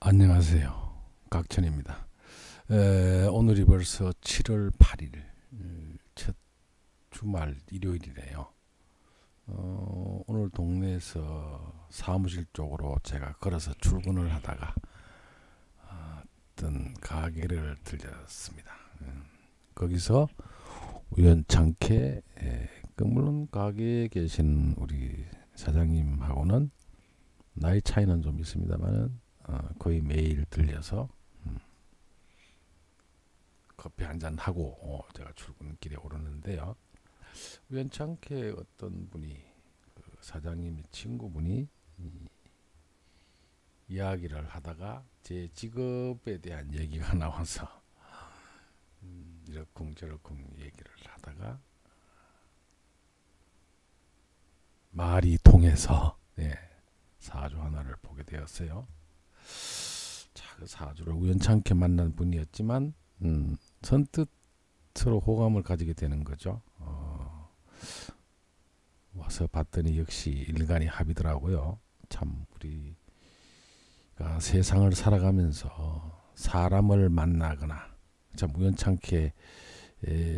안녕하세요. 각천입니다. 오늘이 벌써 7월 8일 첫 주말 일요일이네요. 오늘 동네에서 사무실 쪽으로 제가 걸어서 출근을 하다가 어떤 가게를 들렸습니다. 거기서 우연찮게 물론 가게에 계신 우리 사장님하고는 나이 차이는 좀 있습니다만은 거의 매일 들려서 커피 한잔 하고 제가 출근길에 오르는데요. 우연찮게 어떤 분이 사장님의 친구분이 이야기를 하다가 제 직업에 대한 얘기가 나와서 이러쿵저러쿵 얘기를 하다가 말이 통해서 사주 하나를 보게 되었어요. 자, 그 사주를 우연찮게 만난 분이었지만 선뜻 서로 호감을 가지게 되는 거죠. 와서 봤더니 역시 일간이 합이더라고요. 참 우리가 세상을 살아가면서 사람을 만나거나 참 우연찮게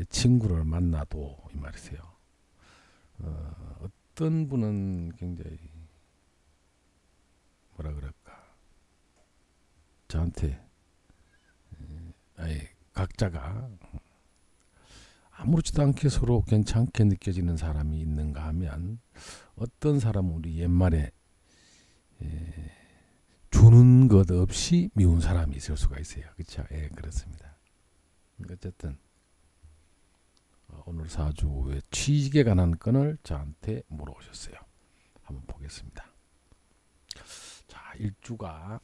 친구를 만나도 이 말이세요. 어떤 분은 굉장히 뭐라 그럴까 저한테 각자가 아무렇지도 않게 서로 괜찮게 느껴지는 사람이 있는가 하면 어떤 사람은 우리 옛말에 주는 것 없이 미운 사람이 있을 수가 있어요. 그렇죠? 그렇습니다. 어쨌든 오늘 사주의 취직에 관한 건을 저한테 물어오셨어요. 한번 보겠습니다. 자, 일주가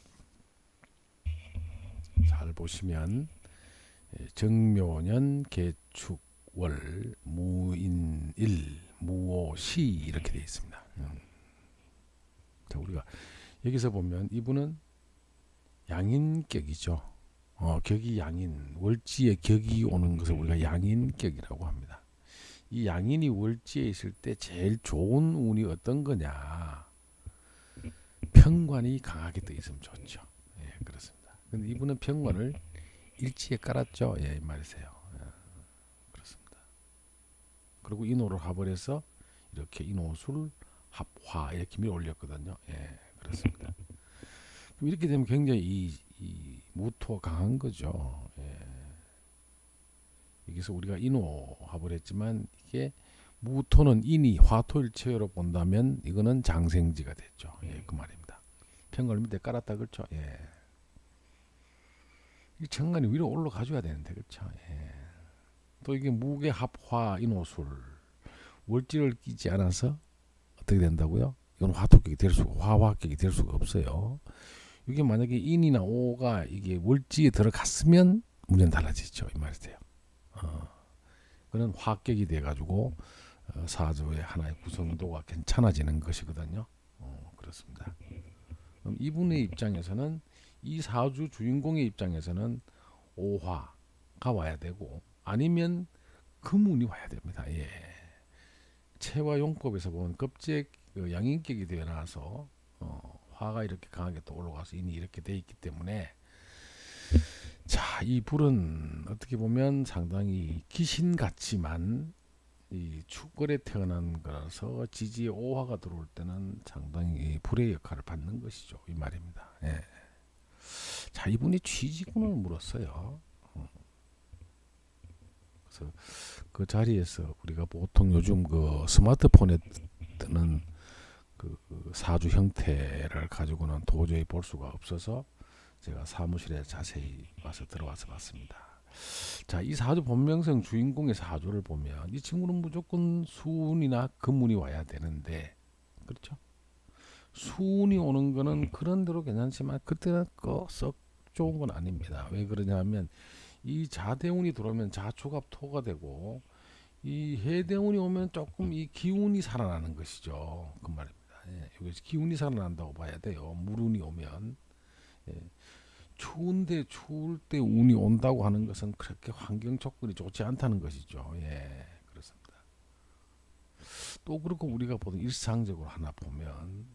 잘 보시면 정묘년 개축 월 무인일 무오시 이렇게 되어 있습니다. 자, 우리가 여기서 보면 이분은 양인격이죠. 격이 양인, 월지에 격이 오는 것을 우리가 양인격이라고 합니다. 이 양인이 월지에 있을 때 제일 좋은 운이 어떤 거냐? 편관이 강하게 떠 있으면 좋죠. 그렇습니다. 근데 이분은 편관을 일지에 깔았죠. 이 말이세요. 그렇습니다. 그리고 인호를 합을 해서 이렇게 인호술 합화 이렇게 밀어 올렸거든요. 그렇습니다. 그럼 이렇게 되면 굉장히 이 무토가 강한 거죠. 여기서 우리가 인호합을 했지만 이게 무토는 인이 화토일체로 본다면 이거는 장생지가 됐죠. 그 말입니다. 편관을 밑에 깔았다 그렇죠. 이 정관이 위로 올라가줘야 되는데 그렇죠. 또 이게 무게 합화 인호술 월지를 끼지 않아서 어떻게 된다고요? 이건 화토격이 될 수가 화화격이 될 수가 없어요. 이게 만약에 인이나 오가 이게 월지에 들어갔으면 문제는 달라지죠. 이 말이세요. 그는 화격이 돼가지고 사주의 하나의 구성도가 괜찮아지는 것이거든요. 그렇습니다. 그럼 이분의 입장에서는 이 사주 주인공의 입장에서는 오화가 와야 되고 아니면 금운이 와야 됩니다. 체와 용법에서 보면 급제 양인격이 되어 나서 화가 이렇게 강하게 또 올라가서 인이 이렇게 돼 있기 때문에 자, 이 불은 어떻게 보면 상당히 귀신 같지만 이 축월에 태어난 거라서 지지에 오화가 들어올 때는 상당히 불의 역할을 받는 것이죠. 이 말입니다. 자, 이분이 취직운을 물었어요. 그래서 그 자리에서 우리가 보통 요즘 그 스마트폰에 뜨는 그 사주 형태를 가지고는 도저히 볼 수가 없어서 제가 사무실에 자세히 와서 들어와서 봤습니다. 자, 이 사주 본명성 주인공의 사주를 보면 이 친구는 무조건 수운이나 금운이 와야 되는데 그렇죠? 수운이 오는 거는 그런대로 괜찮지만 그때는 썩 좋은 건 아닙니다. 왜 그러냐면 이 자대운이 들어오면 자축합토가 되고 이 해대운이 오면 조금 이 기운이 살아나는 것이죠. 그 말입니다. 여기서 기운이 살아난다고 봐야 돼요. 물운이 오면 추운데 추울 때 운이 온다고 하는 것은 그렇게 환경 조건이 좋지 않다는 것이죠. 그렇습니다. 또 그렇고 우리가 보통 일상적으로 하나 보면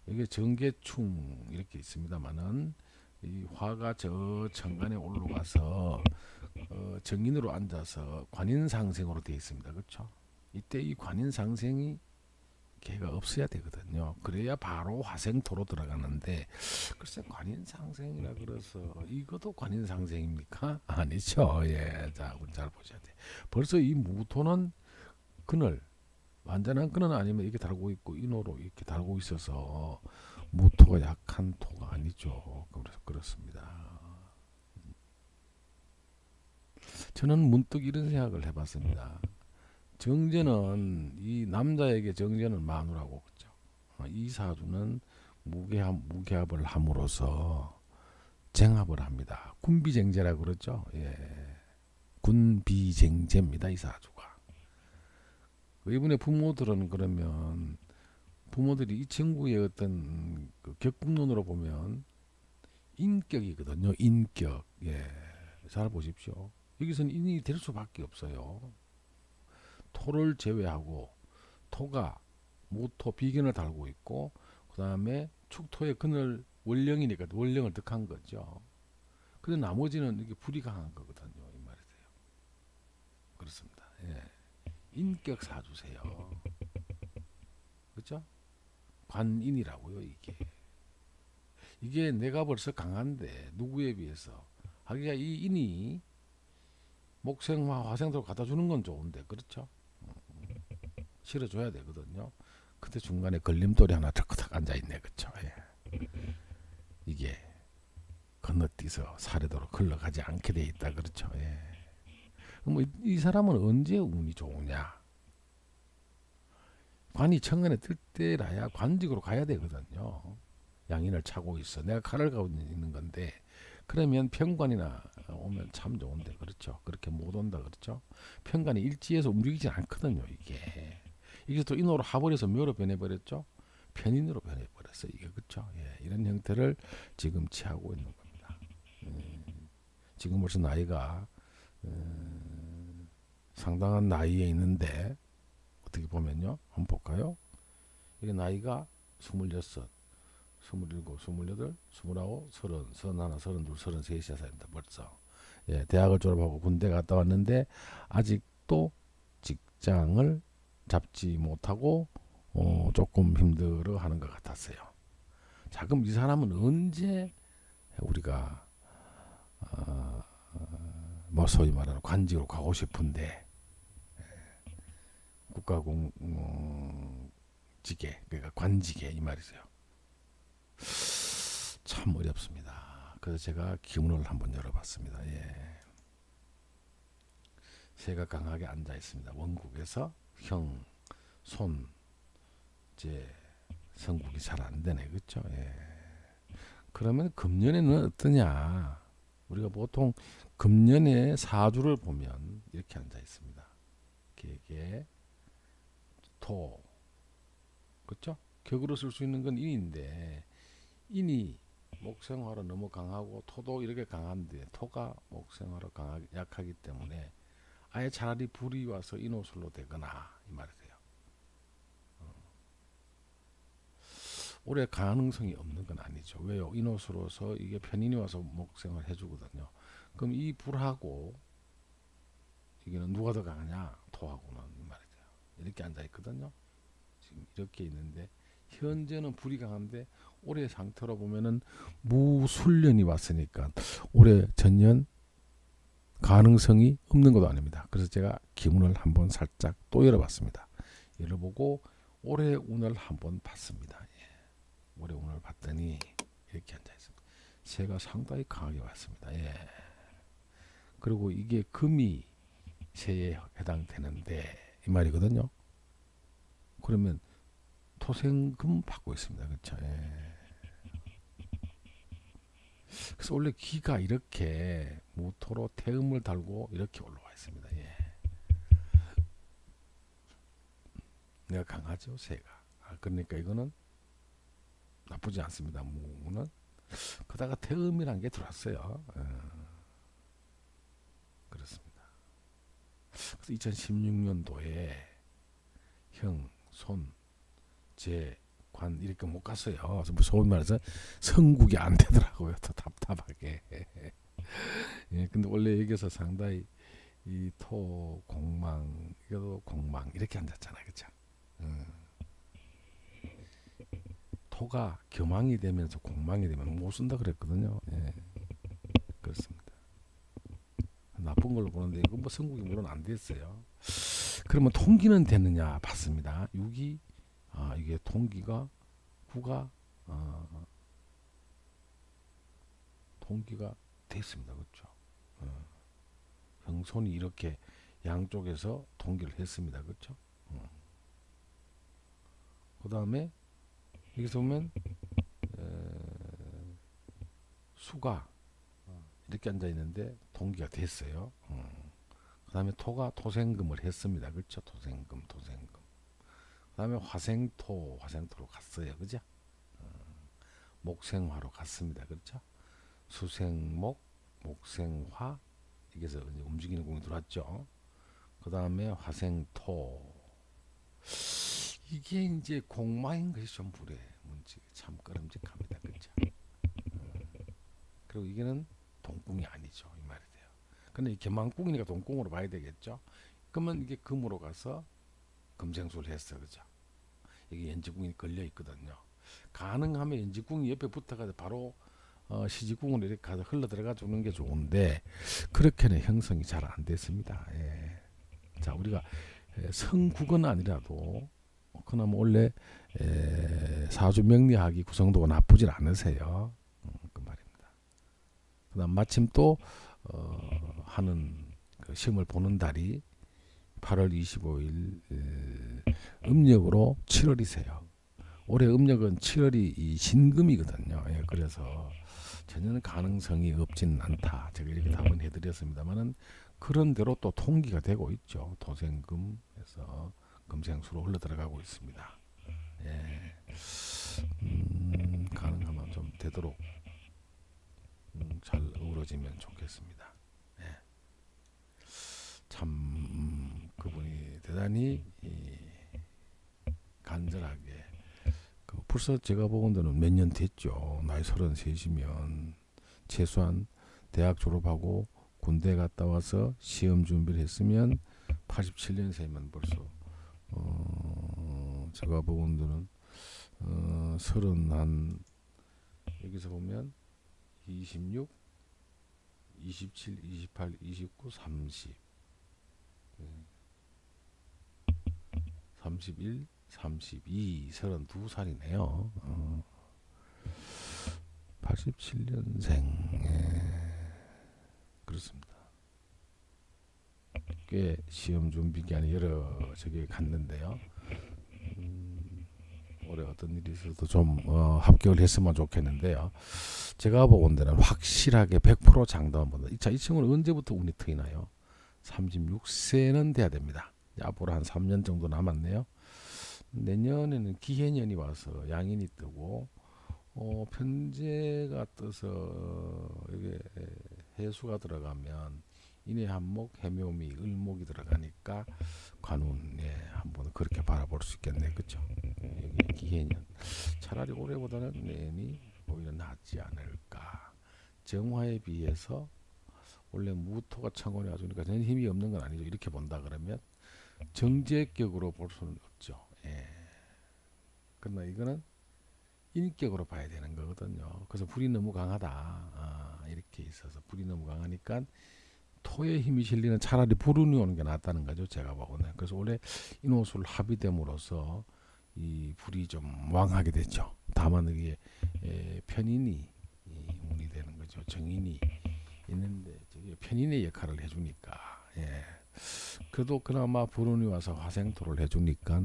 이게 정계충 이렇게 있습니다만은 이 화가 저 천간에 올라가서 정인으로 앉아서 관인상생으로 되어 있습니다. 그렇죠? 이때 이 관인상생이 개가 없어야 되거든요. 그래야 바로 화생토로 들어가는데 글쎄 관인상생이라 그래서 이것도 관인상생입니까? 아니죠. 예, 자, 우리 잘 보셔야 돼. 벌써 이 무토는 그늘 완전한 그는 아니면 이렇게 달고 있고 인호로 이렇게 달고 있어서 무토가 약한 토가 아니죠. 그래서 그렇습니다. 저는 문득 이런 생각을 해봤습니다. 정제는 이 남자에게 정제는 마누라고 그죠. 이 사주는 무게합을 함으로써 쟁합을 합니다. 군비쟁제라 그러죠. 예. 군비쟁제입니다. 이 사주가. 이분의 부모들은 그러면 부모들이 이 친구의 어떤 그 격분론으로 보면 인격이거든요. 인격. 예. 잘 보십시오. 여기서는 인이 될 수밖에 없어요. 토를 제외하고 토가 모토 비견을 달고 있고 그 다음에 축토의 근을 원령이니까 원령을 득한 거죠. 근데 나머지는 이게 불이 강한 거거든요. 이 말이세요. 그렇습니다. 예. 인격 사주세요. 그렇죠? 관인이라고요. 이게 내가 벌써 강한데 누구에 비해서 하기가 이 인이 목생화 화생토로 갖다 주는 건 좋은데 그렇죠? 실어줘야 되거든요. 근데 중간에 걸림돌이 하나 탁탁 앉아있네. 그쵸? 예. 이게 건너뛰어서 사례도로 흘러가지 않게 돼 있다. 그렇죠? 예. 뭐 이 사람은 언제 운이 좋으냐? 관이 천간에 뜰 때라야 관직으로 가야 되거든요. 양인을 차고 있어. 내가 칼을 가고 있는 건데 그러면 편관이나 오면 참 좋은데 그렇죠. 그렇게 못 온다 그렇죠. 편관이 일지에서 움직이지 않거든요. 이게 또 인호로 하버려서 묘로 변해버렸죠. 편인으로 변해버렸어 이게 그렇죠. 예, 이런 형태를 지금 취하고 있는 겁니다. 지금 벌써 나이가 상당한 나이에 있는데 어떻게 보면요. 한번 볼까요? 이게 나이가 26, 27, 28, 29, 30, 31, 32, 33이야 됩니다. 벌써. 예, 대학을 졸업하고 군대 갔다 왔는데 아직도 직장을 잡지 못하고 조금 힘들어하는 것 같았어요. 자, 그럼 이 사람은 언제 우리가 뭐 소위 말하는 관직으로 가고 싶은데 국가공직에 그러니까 관직에 이 말이세요. 참 어렵습니다. 그래서 제가 기운을 한번 열어봤습니다. 예. 새가 강하게 앉아 있습니다. 원국에서 형, 손, 제 성국이 잘 안 되네, 그렇죠? 예. 그러면 금년에는 어떠냐? 우리가 보통 금년의 사주를 보면 이렇게 앉아 있습니다. 개개, 토, 그렇죠? 격으로 쓸 수 있는 건 인인데 인이 목생화로 너무 강하고 토도 이렇게 강한데 토가 목생화로 약하기 때문에 아예 차라리 불이 와서 인호술로 되거나 이 말이세요. 올해 가능성이 없는 건 아니죠. 왜요? 인호수로서 이게 편인이 와서 목생을 해주거든요. 그럼 이 불하고 이게는 누가 더 강하냐? 토하고는 이 말이죠. 이렇게 앉아 있거든요. 지금 이렇게 있는데 현재는 불이 강한데 올해 상태로 보면은 무술년이 왔으니까 올해 전년 가능성이 없는 것도 아닙니다. 그래서 제가 기문을 한번 살짝 또 열어봤습니다. 열어보고 올해 운을 한번 봤습니다. 올해 운을 봤더니 이렇게 앉아 있습니다. 새가 상당히 강하게 왔습니다. 예. 그리고 이게 금이 새에 해당되는데 이 말이거든요. 그러면 토생금 받고 있습니다. 그렇죠? 예. 그래서 원래 기가 이렇게 무토로 태음을 달고 이렇게 올라와 있습니다. 예. 내가 강하죠, 새가. 그러니까 이거는 나쁘지 않습니다. 무는 그다가 태음이란 게 들어왔어요. 그렇습니다. 그래서 2016년도에 형, 손, 제, 관 이렇게 못 갔어요. 그래서 뭐 소위 말해서 성국이 안 되더라고요. 더 답답하게. 예, 근데 원래 여기서 상당히 이 토 공망 이것도 공망 이렇게 앉았잖아요, 그렇죠? 토가 겸황이 되면서 공망이 되면 못 쓴다 그랬거든요. 예, 그렇습니다. 나쁜 걸로 보는데 이거 뭐 성국이 물론 안 됐어요. 그러면 통기는 됐느냐 봤습니다. 6이 이게 통기가 9가 통기가 됐습니다. 그렇죠? 형손이 이렇게 양쪽에서 통기를 했습니다. 그렇죠? 그 다음에 여기서 보면 수가 이렇게 앉아 있는데 통기가 됐어요. 그 다음에 토가 토생금을 했습니다. 그렇죠? 토생금. 그 다음에 화생토로 갔어요. 그죠? 목생화로 갔습니다. 그렇죠? 수생목, 목생화, 여기서 이제 움직이는 공이 들어왔죠. 그 다음에 화생토. 이게 이제 공마인 것이 좀 불에 문제 참 꺼름직합니다. 그렇죠? 그리고 이게는 동궁이 아니죠. 이 말이 돼요. 근데 이 개망궁이니까 동궁으로 봐야 되겠죠. 그러면 이게 금으로 가서 금생수를 했어. 그죠? 여기 연지궁이 걸려 있거든요. 가능하면 연지궁이 옆에 붙어가지고 바로 시지궁으로 이렇게 가서 흘러 들어가 주는 게 좋은데 그렇게는 형성이 잘 안 됐습니다. 예. 자, 우리가 성국은 아니라도 그나마 원래 사주 명리학이 구성도가 나쁘진 않으세요. 그 말입니다. 그다음 마침 또 하는 그 시험을 보는 달이 8월 25일 음력으로 7월이세요. 올해 음력은 7월이 이 신금이거든요. 예, 그래서 전혀 가능성이 없지는 않다. 제가 이렇게 답은 해드렸습니다만은 그런 대로 또 통기가 되고 있죠. 토생금에서 금생수로 흘러 들어가고 있습니다. 예, 가능하면 좀 되도록 잘 어우러지면 좋겠습니다. 예. 참 그분이 대단히 간절하게 벌써 제가 보건대는 몇 년 됐죠. 나이 33이면 최소한 대학 졸업하고 군대 갔다 와서 시험 준비를 했으면 87년생이면 벌써 제가 보건대는 31 여기서 보면 26 27 28 29 30 31 32 32살이네요. 87년생. 그렇습니다. 꽤 시험 준비 기간이 여러 저기 갔는데요. 올해 어떤 일이 있어도 좀 합격을 했으면 좋겠는데요. 제가 보건 데는 확실하게 100% 장담합니다. 이 친구는 언제부터 운이 트이나요? 36세는 돼야 됩니다. 앞으로 한 3년 정도 남았네요. 내년에는 기해년이 와서 양인이 뜨고 편제가 떠서 이게 해수가 들어가면 인해한목, 해묘미, 을목이 들어가니까 관운에 한번 그렇게 바라볼 수 있겠네, 그렇죠? 여기 기해년 차라리 올해보다는 내년이 오히려 낫지 않을까. 정화에 비해서 원래 무토가 창원에 와주니까 전혀 힘이 없는 건 아니죠. 이렇게 본다 그러면 정제격으로 볼 수는 없죠. 예. 그러나 이거는 인격으로 봐야 되는 거거든요. 그래서 불이 너무 강하다. 이렇게 있어서 불이 너무 강하니까 토의 힘이 실리는 차라리 불운이 오는 게 낫다는 거죠. 제가 보고는. 그래서 원래 인호술 합의됨으로써 이 불이 좀 왕하게 됐죠. 다만 이게 편인이 운이 되는 거죠. 정인이 있는데 저게 편인의 역할을 해주니까. 예. 그래도 그나마 불운이 와서 화생토를 해주니까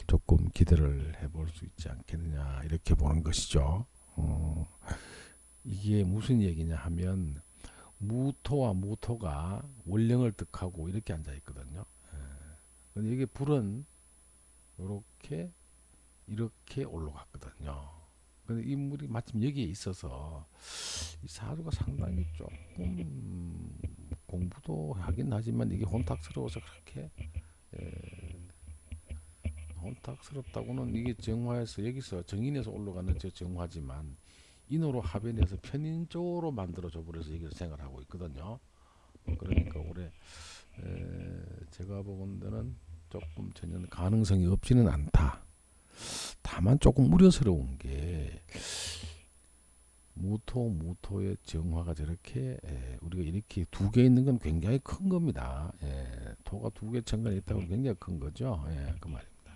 조금 기대를 해볼 수 있지 않겠느냐 이렇게 보는 것이죠. 이게 무슨 얘기냐 하면 무토와 무토가 원령을 득하고 이렇게 앉아 있거든요. 근데 이게 불은 이렇게 올라갔거든요. 근데 이 물이 마침 여기에 있어서 이 사주가 상당히 조금 공부도 하긴 하지만 이게 혼탁스러워서 그렇게 혼탁스럽다고는 이게 정화에서 여기서 정인에서 올라가는 저 정화지만 인으로 합연해서 편인적으로 만들어져 버려서 여기서 생각을 하고 있거든요. 그러니까 올해 제가 보건대는 조금 전혀 가능성이 없지는 않다. 다만 조금 우려스러운 게 무토의 정화가 저렇게 우리가 이렇게 두 개 있는 건 굉장히 큰 겁니다. 토가 두 개 천간에 있다고 굉장히 큰 거죠. 그 말입니다.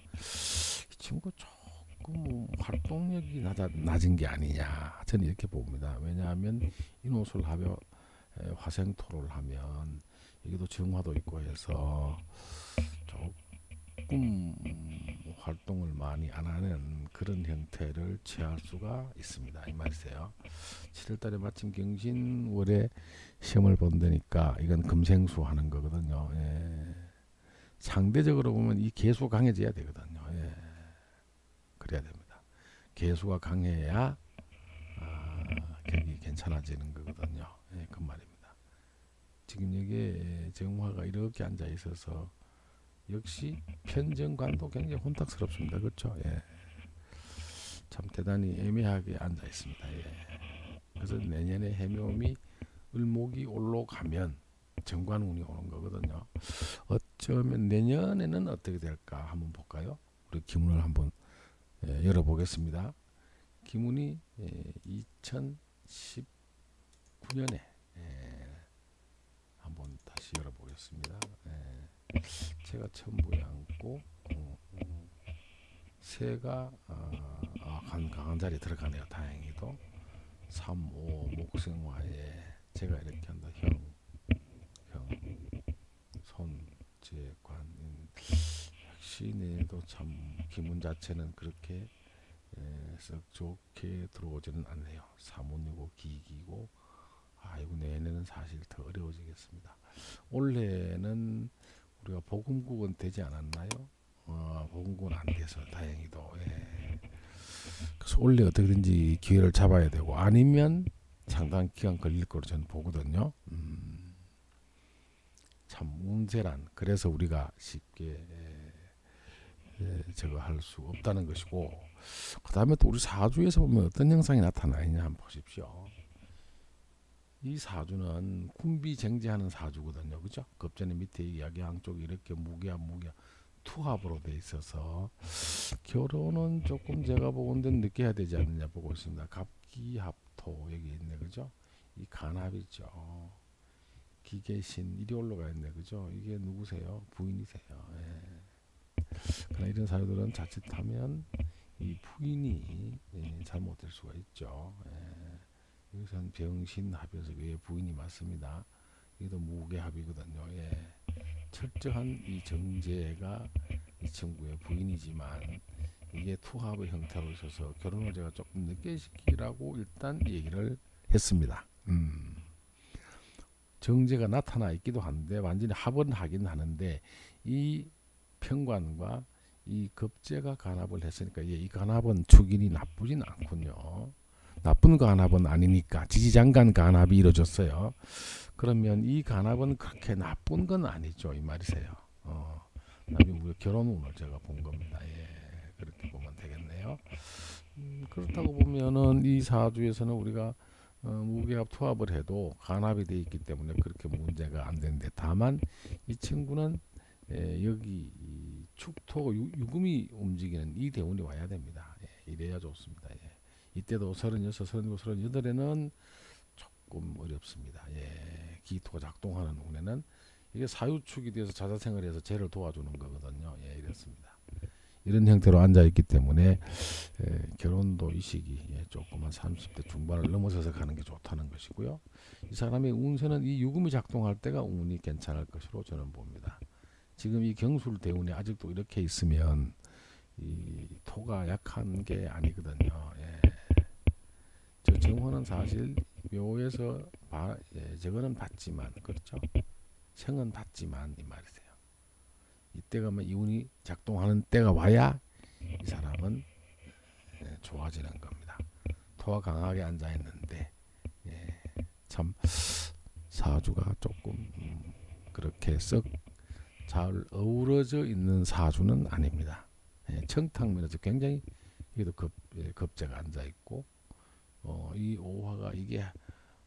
이 친구 조금 활동력이 낮은 게 아니냐 저는 이렇게 봅니다. 왜냐하면 인호술 하며 화생토를 하면 여기도 정화도 있고 해서 조금 활동을 많이 안 하는 그런 형태를 취할 수가 있습니다. 이 말이세요. 7월달에 마침 경신월에 시험을 본다니까 이건 금생수 하는 거거든요. 상대적으로 보면 이 개수 강해져야 되거든요. 그래야 됩니다. 개수가 강해야 격이 괜찮아지는 거거든요. 그 말입니다. 지금 여기에 정화가 이렇게 앉아 있어서 역시 편정관도 굉장히 혼탁스럽습니다. 그렇죠? 참 대단히 애매하게 앉아 있습니다. 그래서 내년에 해묘미 을목이 올라가면 정관운이 오는 거거든요. 어쩌면 내년에는 어떻게 될까 한번 볼까요? 우리 기문을 한번 열어보겠습니다. 기문이 2019년에 한번 다시 열어보겠습니다. 제가 천부에 앉고 새가 강한 자리에 들어가네요. 다행히도 3, 5 목생화에 제가 이렇게 한다. 손, 제, 관 역시 내도 참 기문 자체는 그렇게 썩 좋게 들어오지는 않네요. 사문이고 기기고 이거 내년에는 사실 더 어려워지겠습니다. 올해는 우리가 복음국은 되지 않았나요? 복음국은 안 돼서 다행히도 그래서 올해 어떻게든지 기회를 잡아야 되고 아니면 상당한 기간 걸릴 거로 저는 보거든요. 참 운세란 그래서 우리가 쉽게 저거 할 수 없다는 것이고 그 다음에 또 우리 사주에서 보면 어떤 현상이 나타나느냐 한번 보십시오. 이 사주는 군비쟁제하는 사주거든요. 그죠? 급전의 밑에 이야기 양쪽이 이렇게 무기야 투합으로 돼 있어서 결혼은 조금 제가 보건대 늦게 해야 되지 않느냐 보고 있습니다. 갑기합토 여기 있네. 그죠? 이 간합이죠. 기계신 이리 올라가 있네. 그죠? 이게 누구세요? 부인이세요. 그러나 이런 사주들은 자칫하면 이 부인이 잘못될 수가 있죠. 여기서는 병신합에서 왜 부인이 맞습니다. 이것도 무게합이거든요. 철저한 이 정제가 이 친구의 부인이지만 이게 투합의 형태로 있어서 결혼을 제가 조금 늦게 시키라고 일단 얘기를 했습니다. 정제가 나타나 있기도 한데 완전히 합은 하긴 하는데 이 편관과 이 급제가 간합을 했으니까 이 간합은 축인이 나쁘진 않군요. 나쁜 간합은 아니니까 지지장간 간합이 이루어졌어요. 그러면 이 간합은 그렇게 나쁜 건 아니죠. 이 말이세요. 우리 결혼운을 제가 본 겁니다. 그렇게 보면 되겠네요. 그렇다고 보면은 이 사주에서는 우리가 무게합 투합을 해도 간합이 되어 있기 때문에 그렇게 문제가 안 되는데 다만 이 친구는 여기 축토 유금이 움직이는 이 대운이 와야 됩니다. 이래야 좋습니다. 이때도 36, 37, 38에는 조금 어렵습니다. 기토가 작동하는 운에는 이게 사유축이 돼서 자자생활을 해서 쟤를 도와주는 거거든요. 이렇습니다. 이런 형태로 앉아있기 때문에 결혼도 이 시기 조금만 30대 중반을 넘어서서 가는 게 좋다는 것이고요. 이 사람의 운세는 이 유금이 작동할 때가 운이 괜찮을 것으로 저는 봅니다. 지금 이 경술 대운이 아직도 이렇게 있으면 이 토가 약한 게 아니거든요. 저 정화는 사실 묘에서 저거는 받지만 그렇죠. 생은 받지만 이 말이세요. 이때가 이 운이 작동하는 때가 와야 이 사람은 좋아지는 겁니다. 토가 강하게 앉아 있는데 참 사주가 조금 그렇게 썩 잘 어우러져 있는 사주는 아닙니다. 청탁면에서 굉장히 여기도 겁재가 앉아 있고 이 오화가 이게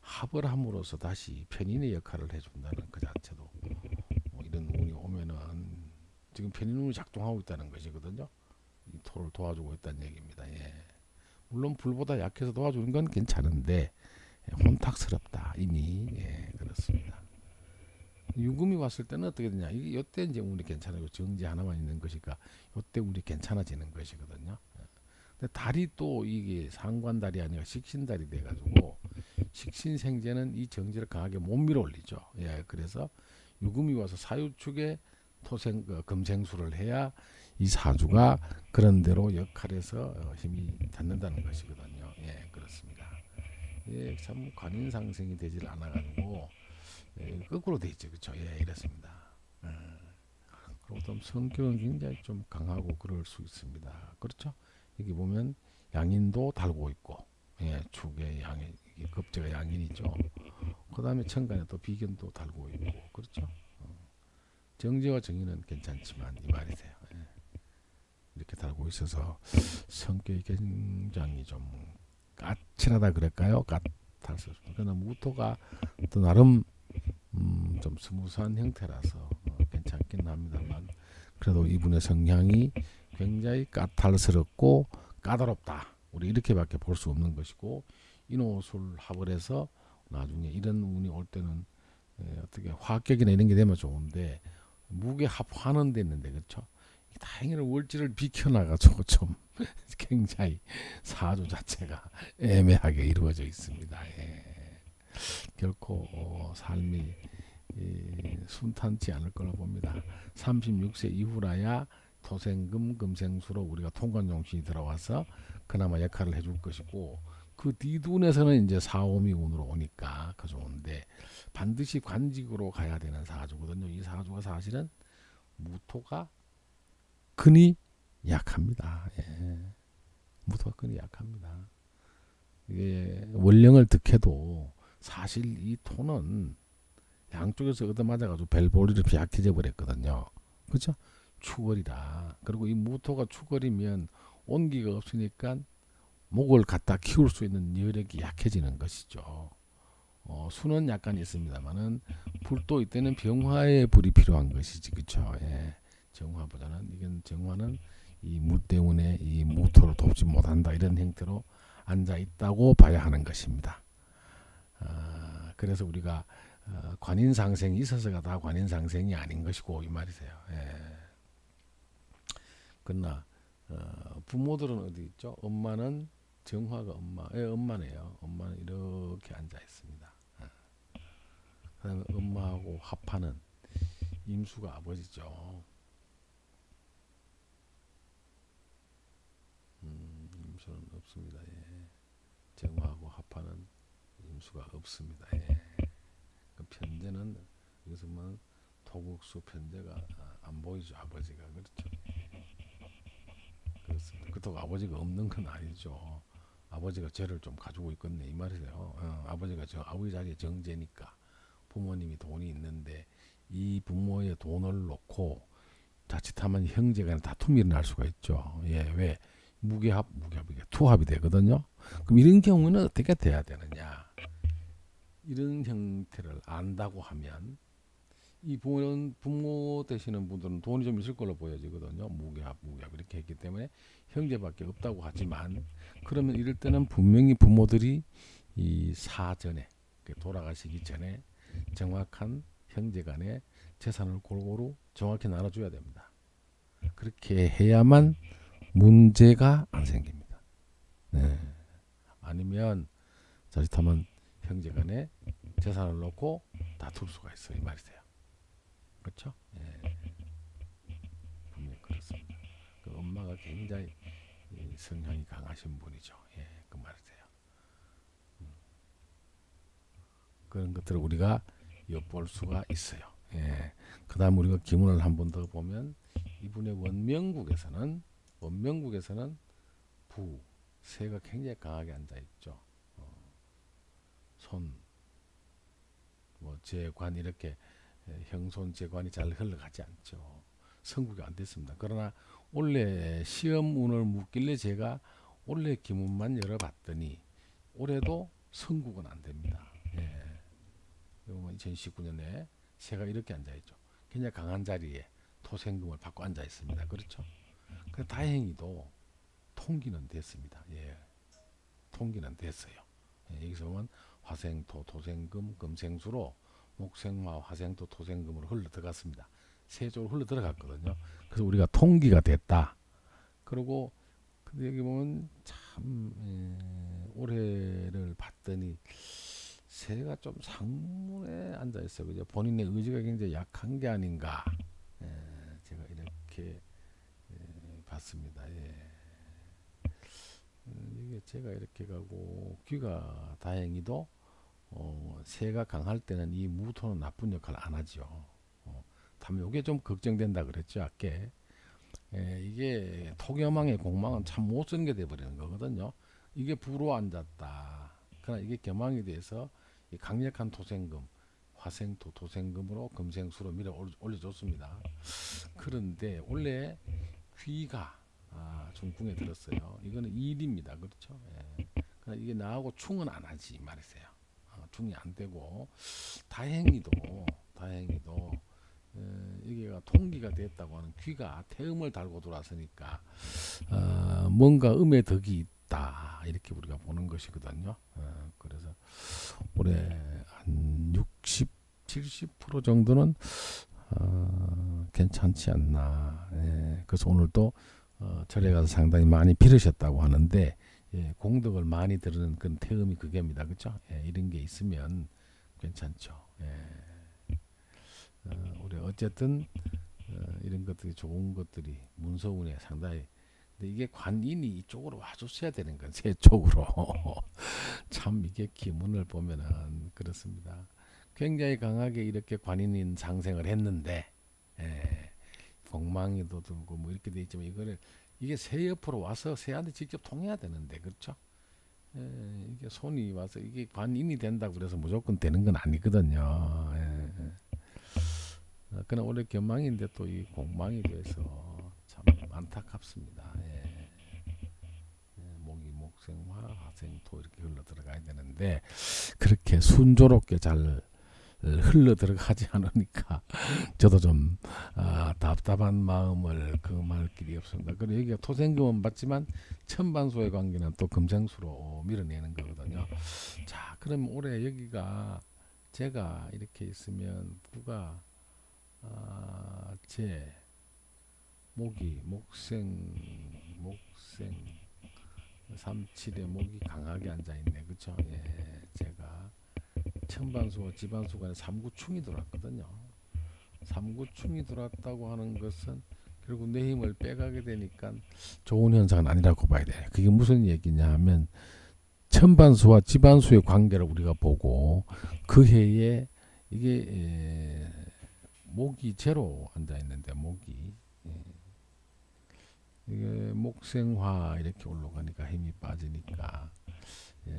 합을 함으로써 다시 편인의 역할을 해준다는 그 자체도 이런 운이 오면은 지금 편인운이 작동하고 있다는 것이거든요. 이 토를 도와주고 있다는 얘기입니다. 예. 물론 불보다 약해서 도와주는 건 괜찮은데 혼탁스럽다 이미. 예, 그렇습니다. 유금이 왔을 때는 어떻게 되냐? 이게 이때 이제 운이 괜찮아요. 정지 하나만 있는 것이니까 이때 운이 괜찮아지는 것이거든요. 근데 달이 또 이게 상관달이 아니라 식신달이 돼가지고 식신생재는 이 정지를 강하게 못 밀어올리죠. 예, 그래서 유금이 와서 사유축에 금생수를 해야 이 사주가 그런 대로 역할에서 힘이 닿는다는 것이거든요. 예, 그렇습니다. 예, 참 관인상생이 되질 않아가지고 거꾸로 돼 있죠, 그렇죠? 예, 이렇습니다. 그리고 좀 성격은 굉장히 좀 강하고 그럴 수 있습니다. 그렇죠? 여기 보면 양인도 달고 있고, 예, 축에 양인, 이게 겁재가 양인이죠. 그 다음에 천간에 또 비견도 달고 있고, 그렇죠? 정제와 정의는 괜찮지만 이 말이세요. 예. 이렇게 달고 있어서 성격이 굉장히 좀 까칠하다 그럴까요? 까탈스. 그러나 무토가 또 나름 좀 스무스한 형태라서 괜찮긴 합니다만 그래도 이분의 성향이 굉장히 까탈스럽고 까다롭다. 우리 이렇게밖에 볼 수 없는 것이고 인호술 합을 해서 나중에 이런 운이 올 때는 어떻게 화격이나 이런 게 되면 좋은데 무게 합화는 됐는데 그렇죠. 다행히는 월지를 비켜나가지고 좀 굉장히 사주 자체가 애매하게 이루어져 있습니다. 예. 결코 삶이 순탄치 않을 거라 봅니다. 36세 이후라야 토생금 금생수로 우리가 통관용신이 들어와서 그나마 역할을 해줄 것이고 그 뒤둔에서는 이제 사오미 운으로 오니까 그 좋은데 반드시 관직으로 가야 되는 사주거든요. 이 사주가 사실은 무토가 근이 약합니다. 예. 무토가 근이 약합니다. 이게 원령을 득해도 사실 이 토는 양쪽에서 얻어맞아가지고 벨보리를 약해져 버렸거든요. 그렇죠? 추월이라. 그리고 이 무토가 추월이면 온기가 없으니까 목을 갖다 키울 수 있는 여력이 약해지는 것이죠. 수는 약간 있습니다만은 불도 이때는 병화의 불이 필요한 것이지, 그렇죠? 예. 정화보다는 이건 정화는 이 물 때문에 이 무토를 돕지 못한다 이런 형태로 앉아 있다고 봐야 하는 것입니다. 그래서 우리가 관인상생이 있어서가 다 관인상생이 아닌 것이고 이 말이세요. 예. 그러나 부모들은 어디 있죠? 엄마는 정화가 엄마네요. 엄마는 이렇게 앉아 있습니다. 그다음에 엄마하고 합하는 임수가 아버지죠. 임수는 없습니다. 예. 정화하고 합하는 임수가 없습니다. 예. 그 편제는 여기서 뭐 토국수 편제가 안 보이죠. 아버지가 그렇죠. 그렇습니다. 그렇다고 아버지가 없는 건 아니죠. 아버지가 죄를 좀 가지고 있겠네 이 말이세요. 아버지가 아버지 자리에 정제니까 부모님이 돈이 있는데 이 부모의 돈을 놓고 자칫하면 형제간에 다툼이 일어날 수가 있죠. 예, 왜 무게합이 투합이 되거든요. 그럼 이런 경우는 어떻게 돼야 되느냐? 이런 형태를 안다고 하면 이 부모 되시는 분들은 돈이 좀 있을 걸로 보여지거든요. 무게합 이렇게 했기 때문에 형제밖에 없다고 하지만 그러면 이럴 때는 분명히 부모들이 이 사전에 돌아가시기 전에 정확한 형제간의 재산을 골고루 정확히 나눠줘야 됩니다. 그렇게 해야만 문제가 안 생깁니다. 네. 아니면 자칫하면 형제간에 재산을 놓고 다툴 수가 있어요. 이 말이세요. 그렇죠? 예. 분명히 그렇습니다. 그 엄마가 굉장히 성향이 강하신 분이죠. 예, 그 말이세요. 그런 것들을 우리가 엿볼 수가 있어요. 예. 그다음 우리가 기문을 한 번 더 보면 이분의 원명국에서는 부 세가 굉장히 강하게 앉아 있죠. 손, 뭐 재관 이렇게 형손 재관이 잘 흘러가지 않죠. 선국이 안 됐습니다. 그러나 올해 시험운을 묻길래 제가 올해 기문만 열어봤더니 올해도 선국은 안 됩니다. 예. 2019년에 새가 이렇게 앉아있죠. 굉장히 강한 자리에 토생금을 받고 앉아있습니다. 그렇죠. 그 다행히도 통기는 됐습니다. 예. 통기는 됐어요. 예. 여기서 보면 화생토, 토생금, 금생수로 목생화, 화생토, 토생금으로 흘러 들어갔습니다. 세조로 흘러 들어갔거든요. 그래서 우리가 통기가 됐다. 그리고 근데 여기 보면 참 올해를 봤더니 새가 좀 상문에 앉아 있어요. 그죠? 본인의 의지가 굉장히 약한 게 아닌가. 제가 이렇게 봤습니다. 이게 제가 이렇게 가고 귀가 다행히도 새가 강할 때는 이 무토는 나쁜 역할을 안 하죠. 다만 이게 좀 걱정된다 그랬죠. 아까 이게 토겸망의 공망은 참 못 쓰는 게 돼버리는 거거든요. 이게 부로 앉았다. 그러나 이게 겸망이 돼서 이 강력한 토생금, 화생토, 토생금으로 금생수로 밀어 올려줬습니다. 그런데 원래 귀가 중궁에 들었어요. 이거는 일입니다. 그렇죠? 그러나 이게 나하고 충은 안 하지 말이세요. 충이 안 되고 다행히도 여기가 통기가 됐다고 하는 귀가 태음을 달고 들어왔으니까 뭔가 음의 덕이 있다 이렇게 우리가 보는 것이거든요. 그래서 올해 한 60, 70% 정도는 괜찮지 않나. 그래서 오늘도 절에 가서 상당히 많이 빌으셨다고 하는데 공덕을 많이 들으는 그런 태음이 그게입니다. 그렇죠? 이런 게 있으면 괜찮죠. 우리 어쨌든 이런 것들이 좋은 것들이 문서운에 상당히 근데 이게 관인이 이쪽으로 와줬어야 되는 건 새 쪽으로 참 이게 기문을 보면은 그렇습니다. 굉장히 강하게 이렇게 관인인 상생을 했는데 공망이도 들고 뭐 이렇게 돼 있지만 이게 새 옆으로 와서 새한테 직접 통해야 되는데 그렇죠? 이게 손이 와서 이게 관인이 된다고 그래서 무조건 되는 건 아니거든요. 그러나 원래 견망인데 또 이 공망이 돼서 참 안타깝습니다. 목이 목생화, 화생토 이렇게 흘러 들어가야 되는데 그렇게 순조롭게 잘 흘러 들어가지 않으니까 저도 좀 답답한 마음을 금할 길이 없습니다. 그리고 여기가 토생금은 맞지만 천반수의 관계는 또 금생수로 밀어내는 거거든요. 자, 그럼 올해 여기가 제가 이렇게 있으면 누가 제 목이 목생 37에 목이 강하게 앉아있네. 그쵸? 제가 천반수와 지반수 간에 삼구충이 들어왔거든요. 삼구충이 들어왔다고 하는 것은 결국 내 힘을 빼가게 되니까 좋은 현상은 아니라고 봐야 돼요. 그게 무슨 얘기냐 하면 천반수와 지반수의 관계를 우리가 보고 그 해에 이게 목이 제로 앉아있는데 목이 이게 목생화 이렇게 올라가니까 힘이 빠지니까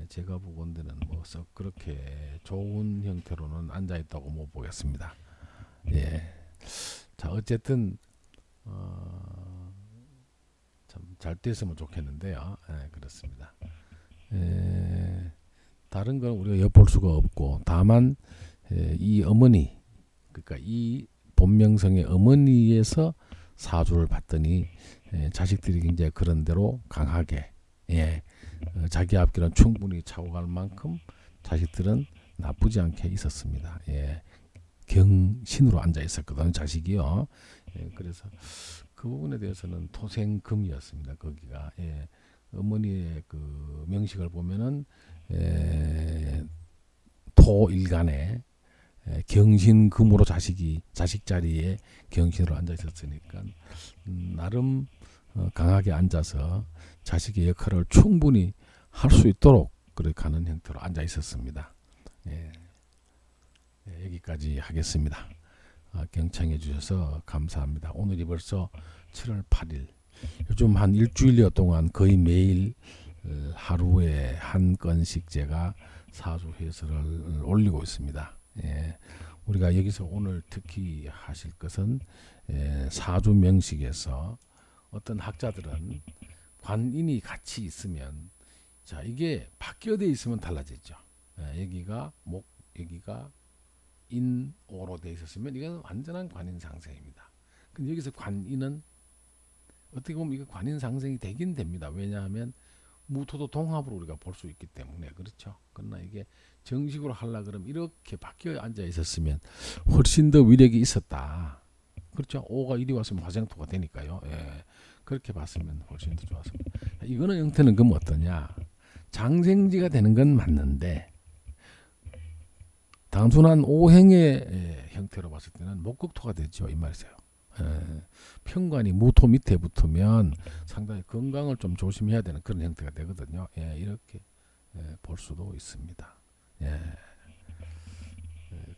제가 보건대는 뭐 썩 그렇게 좋은 형태로는 앉아있다고 못 보겠습니다. 자 어쨌든 참 잘 됐으면 좋겠는데요. 그렇습니다. 다른 건 우리가 엿볼 수가 없고 다만 이 어머니 그러니까 이 본명성의 어머니에서 사주를 봤더니 자식들이 굉장히 그런 대로 강하게 자기 앞길은 충분히 차고 갈 만큼 자식들은 나쁘지 않게 있었습니다. 경신으로 앉아 있었거든요. 자식이요. 그래서 그 부분에 대해서는 토생금이었습니다. 거기가 어머니의 그 명식을 보면은 토일간에 경신금으로 자식 자리에 경신으로 앉아 있었으니까 나름 강하게 앉아서 자식의 역할을 충분히 할 수 있도록 그렇게 가는 형태로 앉아 있었습니다. 여기까지 하겠습니다. 경청해 주셔서 감사합니다. 오늘이 벌써 7월 8일 요즘 한 일주일여 동안 거의 매일 하루에 한 건씩 제가 사주 해설을 올리고 있습니다. 예. 우리가 여기서 오늘 특히 하실 것은 사주 명식에서 어떤 학자들은 관인이 같이 있으면 자 이게 바뀌어져 있으면 달라지죠. 여기가 목, 여기가 인, 오로 되어 있었으면 이건 완전한 관인 상생입니다. 근데 여기서 관인은 어떻게 보면 이거 관인 상생이 되긴 됩니다. 왜냐하면 무토도 동합으로 우리가 볼 수 있기 때문에 그렇죠. 그러나 이게 정식으로 하려 그러면 이렇게 바뀌어 앉아 있었으면 훨씬 더 위력이 있었다. 그렇죠. 오가 이리 왔으면 화생토가 되니까요. 예. 그렇게 봤으면 훨씬 더 좋았습니다. 이거는 형태는 그럼 어떠냐? 장생지가 되는 건 맞는데 단순한 오행의 형태로 봤을 때는 목극토가 되죠. 이 말이세요. 편관이 무토 밑에 붙으면 상당히 건강을 좀 조심해야 되는 그런 형태가 되거든요. 이렇게 볼 수도 있습니다.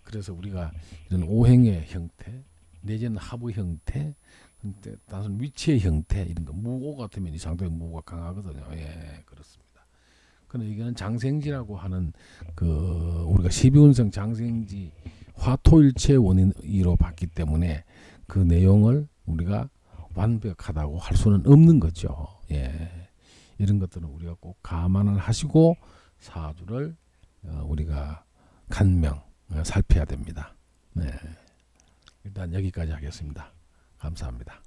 그래서 우리가 이런 오행의 형태 내지는 하부 형태 단순 위치의 형태 이런 거 무오 같으면 상당히 무오가 강하거든요. 그렇습니다. 그런데 이거는 장생지라고 하는 그 우리가 12운성 장생지 화토일체 원인으로 봤기 때문에 그 내용을 우리가 완벽하다고 할 수는 없는 거죠. 이런 것들은 우리가 꼭 감안을 하시고 사주를 우리가 간명 살펴야 됩니다. 일단 여기까지 하겠습니다. 감사합니다.